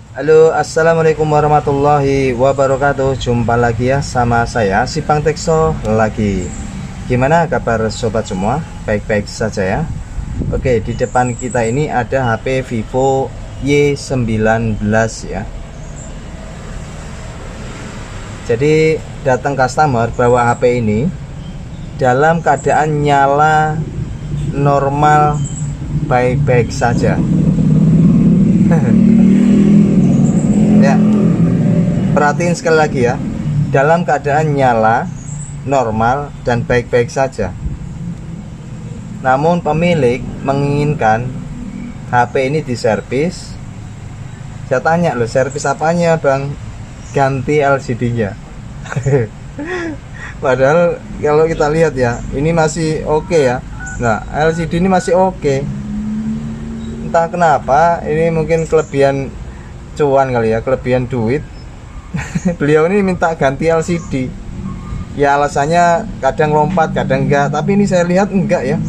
Halo, assalamualaikum warahmatullahi wabarakatuh. Jumpa lagi ya sama saya Sipang Tekso lagi. Gimana kabar sobat semua? Baik-baik saja ya. Oke, di depan kita ini ada HP Vivo Y19 ya. Jadi datang customer bawa HP ini dalam keadaan nyala normal, baik-baik saja. Ya, perhatiin sekali lagi ya, dalam keadaan nyala normal dan baik-baik saja. Namun pemilik menginginkan HP ini diservis. Saya tanya, loh, servis apanya bang? Ganti LCD-nya. Padahal kalau kita lihat ya, ini masih oke ya. Nah, LCD ini masih oke. Entah kenapa, ini mungkin kelebihan cuan kali ya, kelebihan duit. Beliau ini minta ganti LCD. Ya alasannya kadang lompat, kadang enggak. Tapi ini saya lihat enggak ya.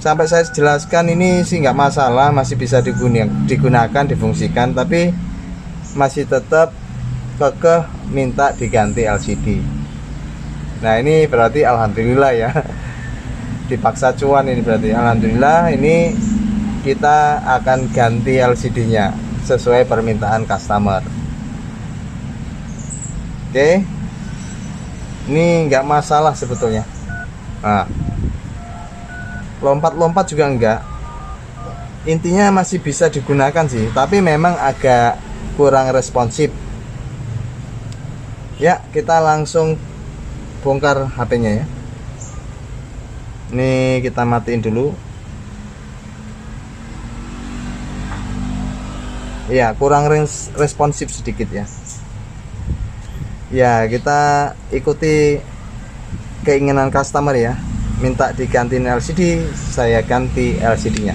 Sampai saya jelaskan ini sih enggak masalah, masih bisa digunakan, difungsikan. Tapi masih tetap kekeh minta diganti LCD. Nah ini berarti alhamdulillah ya. Dipaksa cuan ini berarti. Alhamdulillah ini kita akan ganti LCD-nya sesuai permintaan customer. Oke, ini nggak masalah sebetulnya. Nah, lompat-lompat juga enggak. Intinya masih bisa digunakan sih, tapi memang agak kurang responsif. Ya, kita langsung bongkar HP-nya ya. Ini kita matiin dulu. Ya, kurang responsif sedikit ya. Ya, kita ikuti keinginan customer ya. Minta digantiin LCD, saya ganti LCD-nya.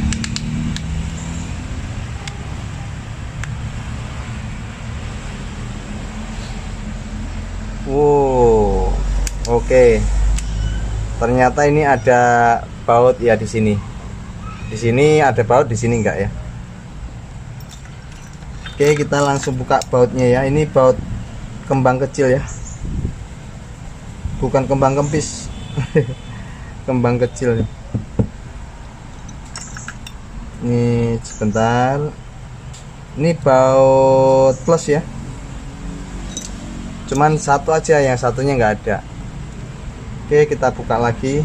Wow, oke. Ternyata ini ada baut ya di sini. Di sini ada baut, di sini enggak ya. Oke, kita langsung buka bautnya ya. Ini baut kembang kecil ya, bukan kembang kempis. Kembang kecil. Ini sebentar. Ini baut plus ya. Cuman satu aja, yang satunya nggak ada. Oke, kita buka lagi.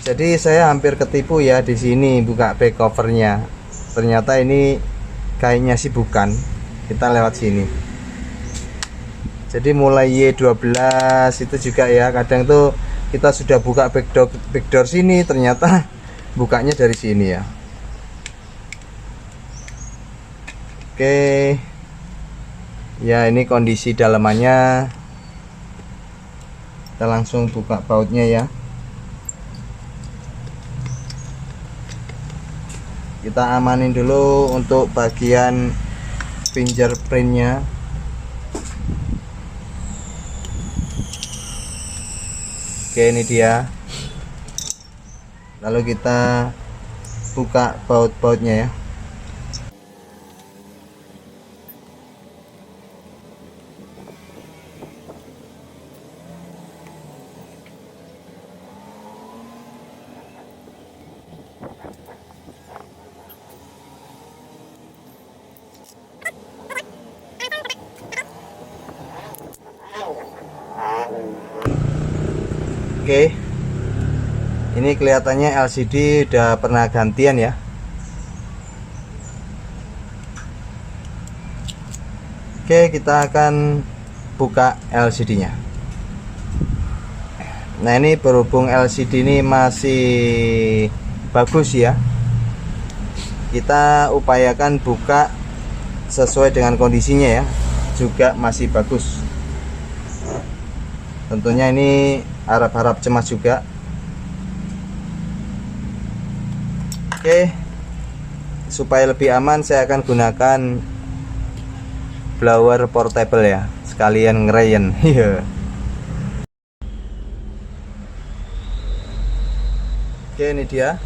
Jadi saya hampir ketipu ya di sini buka back covernya. Ternyata ini kayaknya sih bukan. Kita lewat sini. Jadi mulai Y12 itu juga ya, kadang tuh kita sudah buka backdoor sini, ternyata bukanya dari sini ya. Oke. Ya, ini kondisi dalamannya. Kita langsung buka bautnya ya. Kita amanin dulu untuk bagian fingerprintnya. Oke, ini dia. Lalu kita buka baut-bautnya ya. Oke, ini kelihatannya LCD udah pernah gantian ya. Oke, kita akan buka LCD-nya. Nah, ini berhubung LCD ini masih bagus ya, kita upayakan buka sesuai dengan kondisinya ya, juga masih bagus. Tentunya ini harap-harap cemas juga. Oke, supaya lebih aman saya akan gunakan blower portable ya, sekalian ngerayen. Iya. Oke, ini dia.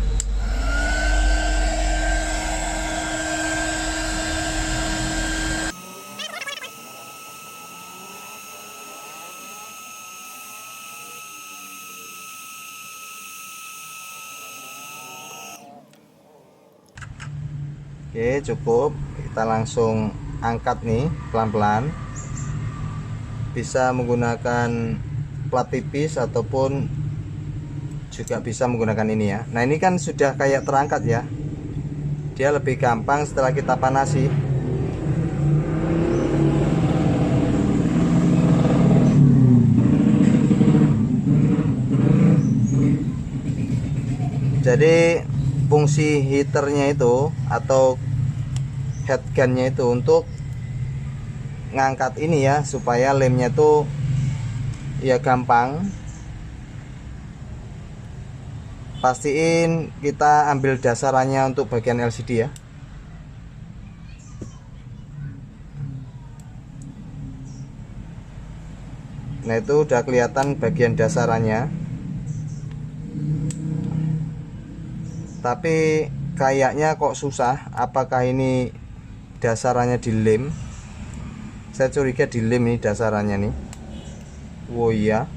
Oke, cukup. Kita langsung angkat nih pelan-pelan. Bisa menggunakan plat tipis ataupun juga bisa menggunakan ini ya. Nah, ini kan sudah kayak terangkat ya. Dia lebih gampang setelah kita panasi. Jadi fungsi heaternya itu atau headgunnya itu untuk ngangkat ini ya, supaya lemnya tuh ya gampang. Pastiin kita ambil dasarannya untuk bagian LCD ya. Nah, itu udah kelihatan bagian dasarannya. Tapi kayaknya kok susah. Apakah ini dasarannya dilem? Saya curiga dilem ini dasarannya nih. Oh iya.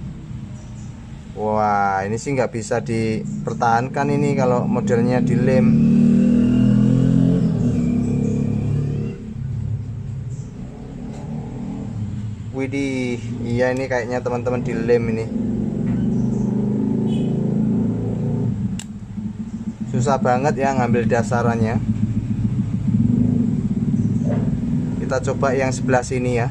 Wah, ini sih nggak bisa dipertahankan ini kalau modelnya dilem. Widih, iya ini kayaknya teman-teman dilem ini. Susah banget ya ngambil dasarannya. Kita coba yang sebelah sini ya.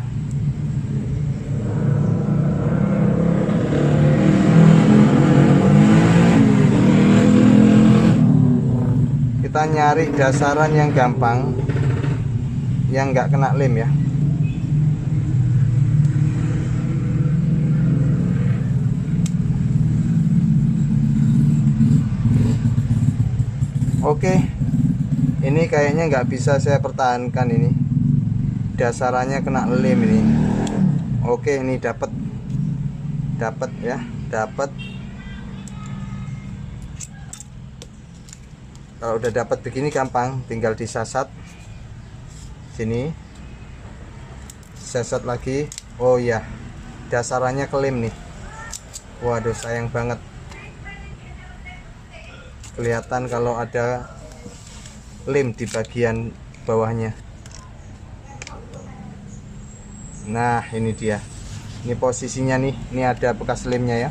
Kita nyari dasaran yang gampang, yang nggak kena lem ya. Oke, ini kayaknya nggak bisa saya pertahankan ini. Dasarannya kena lem ini. Oke, ini dapat ya, dapat. Kalau udah dapat begini gampang, tinggal disasat sini, sasat lagi. Oh ya, dasarannya kelem nih. Waduh, sayang banget. Kelihatan kalau ada lem di bagian bawahnya. Nah, ini dia. Ini posisinya nih. Ini ada bekas lemnya ya.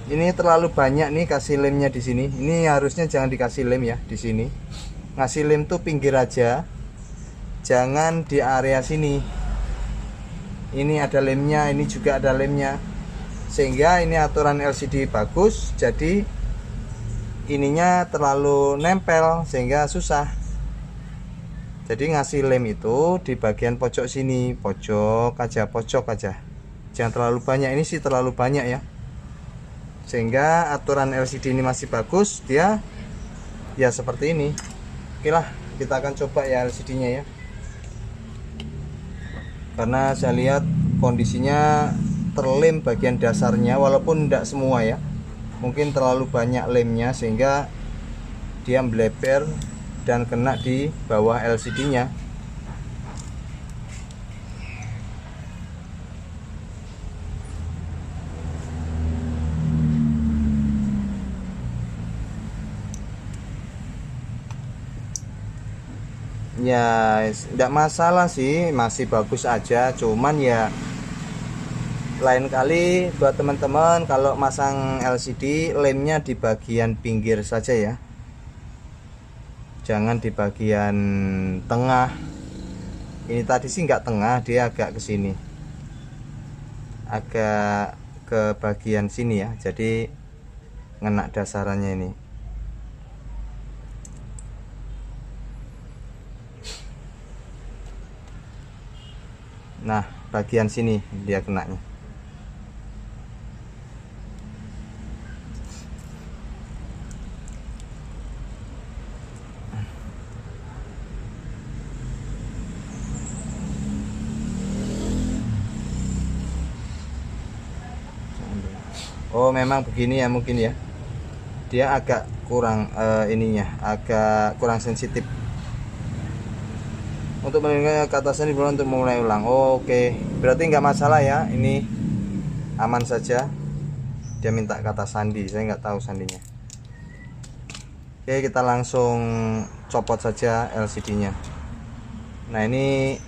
Ini terlalu banyak nih kasih lemnya di sini. Ini harusnya jangan dikasih lem ya di sini. Ngasih lem tuh pinggir aja. Jangan di area sini. Ini ada lemnya, ini juga ada lemnya. Sehingga ini aturan LCD bagus, jadi ininya terlalu nempel sehingga susah. Jadi ngasih lem itu di bagian pojok sini, pojok aja. Jangan terlalu banyak, ini sih terlalu banyak ya. Sehingga aturan LCD ini masih bagus, dia ya seperti ini. Oke lah, kita akan coba ya LCD-nya ya. Karena saya lihat kondisinya terlem bagian dasarnya, walaupun tidak semua ya, mungkin terlalu banyak lemnya sehingga dia melebar dan kena di bawah LCD nya. Ya tidak masalah sih, masih bagus aja. Cuman ya lain kali buat teman-teman kalau masang LCD, lemnya di bagian pinggir saja ya, jangan di bagian tengah. Ini tadi sih nggak tengah, dia agak ke sini, agak ke bagian sini ya, jadi ngena dasarannya ini. Nah, bagian sini dia kenanya. Oh, memang begini ya mungkin ya. Dia agak kurang ininya, agak kurang sensitif. Untuk meninggalkan ke atasnya dibawah untuk memulai ulang. Oh, oke, berarti nggak masalah ya, ini aman saja. Dia minta kata sandi, saya nggak tahu sandinya. Oke, kita langsung copot saja LCD-nya. Nah, ini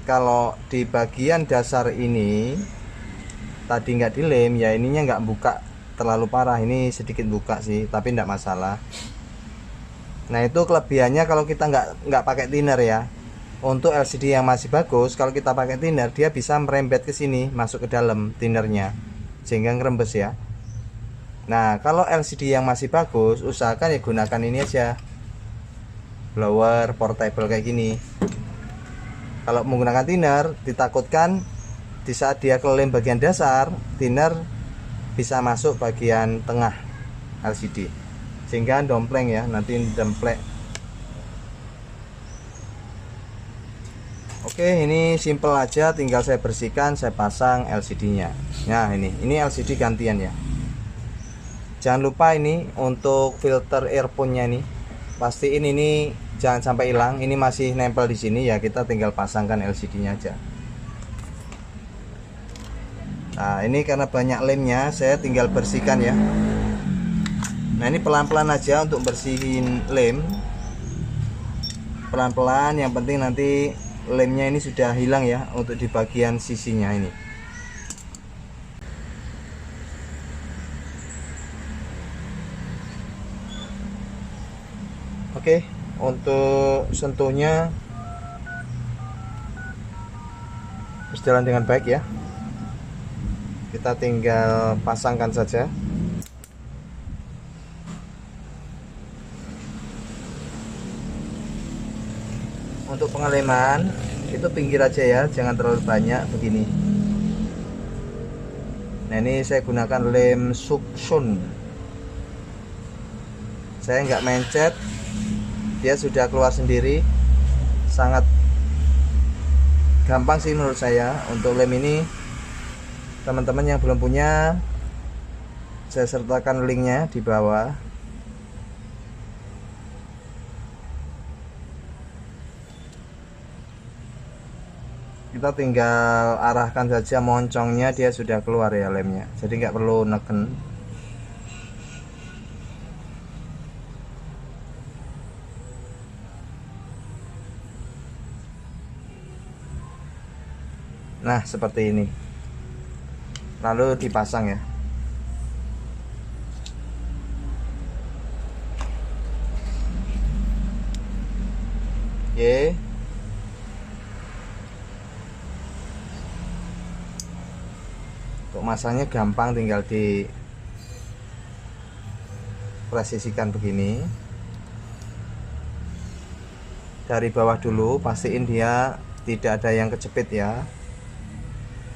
kalau di bagian dasar ini tadi nggak dilem ya, ininya nggak buka terlalu parah, ini sedikit buka sih, tapi nggak masalah. Nah, itu kelebihannya kalau kita nggak pakai thinner ya. Untuk LCD yang masih bagus, kalau kita pakai thinner dia bisa merembet ke sini, masuk ke dalam thinnernya, sehingga ngerembes ya. Nah, kalau LCD yang masih bagus, usahakan ya gunakan ini aja, blower portable kayak gini. Kalau menggunakan thinner, ditakutkan di saat dia kelem bagian dasar, thinner bisa masuk bagian tengah LCD, sehingga dompleng ya, nanti demplek. Oke, ini simple aja, tinggal saya bersihkan, saya pasang LCD-nya. Nah, ini LCD gantian ya. Jangan lupa ini untuk filter earphone-nya nih, pastiin ini jangan sampai hilang. Ini masih nempel di sini ya, kita tinggal pasangkan LCD-nya aja. Nah, ini karena banyak lemnya, saya tinggal bersihkan ya. Nah, ini pelan-pelan aja untuk bersihin lem. Pelan-pelan, yang penting nanti lemnya ini sudah hilang ya, untuk di bagian sisinya ini. Oke, untuk sentuhnya berjalan dengan baik ya. Kita tinggal pasangkan saja. Untuk pengeleman itu pinggir aja ya, jangan terlalu banyak begini. Nah, ini saya gunakan lem suction. Saya nggak mencet, dia sudah keluar sendiri. Sangat gampang sih menurut saya. Untuk lem ini, teman-teman yang belum punya, saya sertakan linknya di bawah. Kita tinggal arahkan saja moncongnya, dia sudah keluar ya lemnya, jadi nggak perlu neken. Nah, seperti ini, lalu dipasang ya. Oke, untuk masangnya gampang, tinggal di presisikan begini dari bawah dulu, pastiin dia tidak ada yang kejepit ya,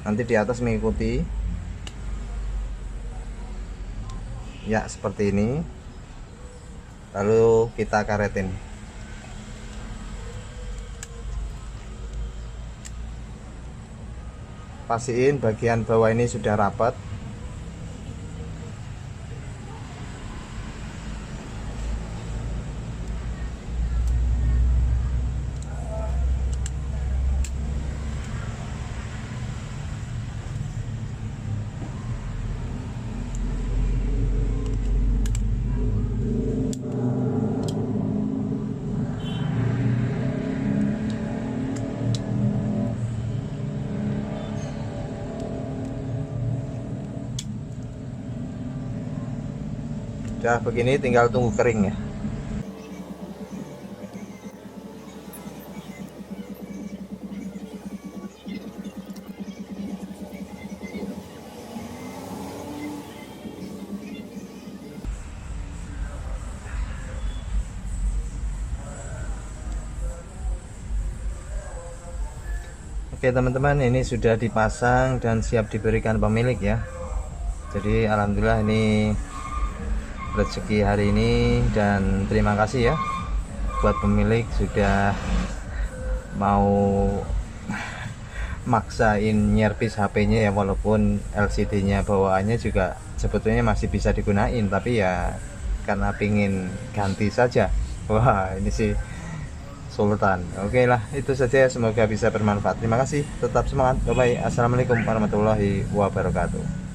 nanti di atas mengikuti ya, seperti ini. Lalu kita karetin. Pastiin bagian bawah ini sudah rapat. Udah begini, tinggal tunggu kering ya. Oke teman-teman, ini sudah dipasang dan siap diberikan pemilik ya. Jadi alhamdulillah ini rezeki hari ini, dan terima kasih ya buat pemilik sudah mau maksain nyervis HP-nya ya, walaupun LCD-nya bawaannya juga sebetulnya masih bisa digunain, tapi ya karena pingin ganti saja. Wah, ini sih sultan. Oke lah, itu saja, semoga bisa bermanfaat. Terima kasih, tetap semangat. Bye bye. Assalamualaikum warahmatullahi wabarakatuh.